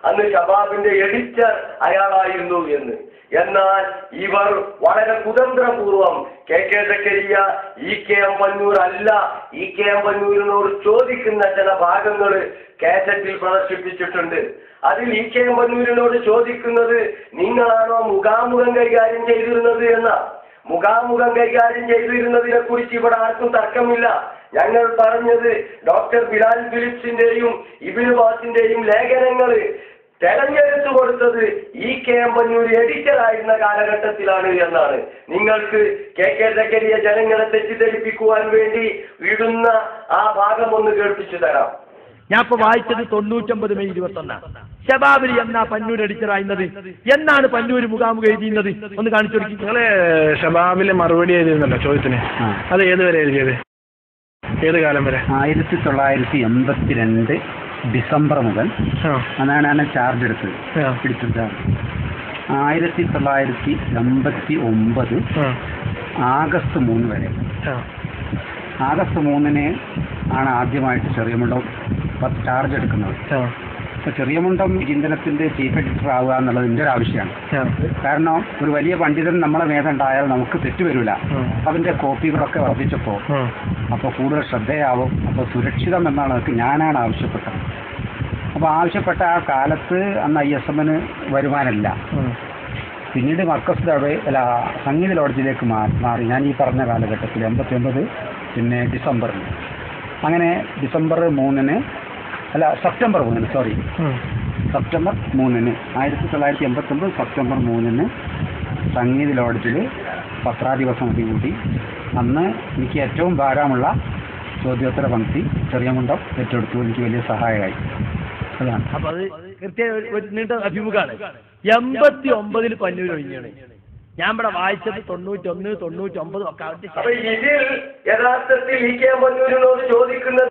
അന്ന് ഷബാബിന്റെ എഡിറ്റർ അയാളായിരുന്നു എന്ന്. എന്നാൽ ഇവർ വളരെ കുതന്ത്രപൂർവം KK സക്കരിയ EKM പന്നൂർ അല്ല, EKM പന്നൂരിനോട് ചോദിക്കുന്ന ചില ഭാഗങ്ങൾ കാസറ്റിൽ പ്രദർശിപ്പിച്ചിട്ടുണ്ട്. അതിൽ EKM പന്നൂരിനോട് ചോദിക്കുന്നത് നിങ്ങളാണോ മുഖാമുഖം കൈകാര്യം ചെയ്തിരുന്നത് എന്ന. മുഖാമുഖം കൈകാര്യം ചെയ്തിരുന്നതിനെ കുറിച്ച് ഇവിടെ ആർക്കും തർക്കമില്ല. ഞങ്ങൾ പറഞ്ഞത് ഡോക്ടർ ബിലാൽ ഫിലിപ്സിന്റെയും ഇബ്നു ബാസിന്റെയും ലേഖനങ്ങൾ തെരഞ്ഞെടുത്തു കൊടുത്തത് EKM പന്നൂർ എഡിറ്റർ ആയിരുന്ന കാലഘട്ടത്തിലാണ് എന്നാണ്. നിങ്ങൾക്ക് KK സക്കരിയ ജനങ്ങളെ തെറ്റിദ്ധരിപ്പിക്കുവാൻ വേണ്ടി ഇടുന്ന ആ ഭാഗം ഒന്ന് കേൾപ്പിച്ചു തരാം. ഞാൻ ഇപ്പൊ വായിച്ചത് 99 മെയ് 21 ഷബാബിൽ എന്നാ പന്നൂർ എഡിറ്ററായിരുന്നത്, എന്നാണ് പന്നൂർ മുഖാമുഖം എഴുതിയുന്നത് ഒന്ന് കാണിച്ചു കൊടുക്കും. നിങ്ങള് ഷബാബിലെ മറുപടി എഴുതിയിരുന്നല്ലോ ചോദ്യത്തിന്, അത് ഏത് വരെ എഴുതിയത്? ഏത് കാലം വരെ? 1982 ഡിസംബർ മുതൽ അതാണ് ചാർജ് എടുത്തത്, പിടിച്ചത്. 1989 ആഗസ്റ്റ് 3 വരെ. ആഗസ്റ്റ് 3 ആണ് ആദ്യമായിട്ട് ചെറിയമുണ്ടം ചാർജ് എടുക്കുന്നത്. അപ്പൊ ചെറിയമുണ്ടം ചിന്തനത്തിന്റെ ചീഫ് എഡിറ്റർ ആവുക എന്നുള്ളത് എൻ്റെ ഒരു ആവശ്യമാണ്. കാരണം ഒരു വലിയ പണ്ഡിതൻ നമ്മളെ മേധണ്ടായാൽ നമുക്ക് തെറ്റുവരില്ല. അതിന്റെ കോപ്പികളൊക്കെ വർദ്ധിച്ചപ്പോൾ അപ്പോൾ കൂടുതൽ ശ്രദ്ധയാവും, അപ്പോൾ സുരക്ഷിതം എന്നാണ് ഞാനാണ് ആവശ്യപ്പെട്ടത്. അപ്പോൾ ആവശ്യപ്പെട്ട ആ കാലത്ത് അന്ന് ISMന് വരുമാനമില്ല. പിന്നീട് മർക്കസ് സംഗീത ലോഡ്ജിലേക്ക് മാറി ഞാൻ ഈ പറഞ്ഞ കാലഘട്ടത്തിൽ 89 പിന്നെ ഡിസംബറിൽ. അങ്ങനെ സെപ്റ്റംബർ 3 സെപ്റ്റംബർ 3 1989 സെപ്റ്റംബർ 3 സംഗീത ലോഡ്ജിൽ പത്രാധിവസം കൂടി. അന്ന് എനിക്ക് ഏറ്റവും ഭാരമുള്ള ചോദ്യോത്തര പങ്ക്തി ചെറിയമുണ്ടം ഏറ്റെടുത്തു. എനിക്ക് വലിയ സഹായമായി. അതാണ്. അപ്പൊ അത് കൃത്യ ഒരു നീണ്ട അഭിമുഖമാണ്. 89 പന്നൂർ ഒഴിഞ്ഞാണ്. ഞാൻ ഇവിടെ വായിച്ചത് 91, 99 ഒക്കെ. അപ്പൊ ഇതിൽ യഥാർത്ഥത്തിൽ EKM പന്നൂരിനോട് ചോദിക്കുന്നത്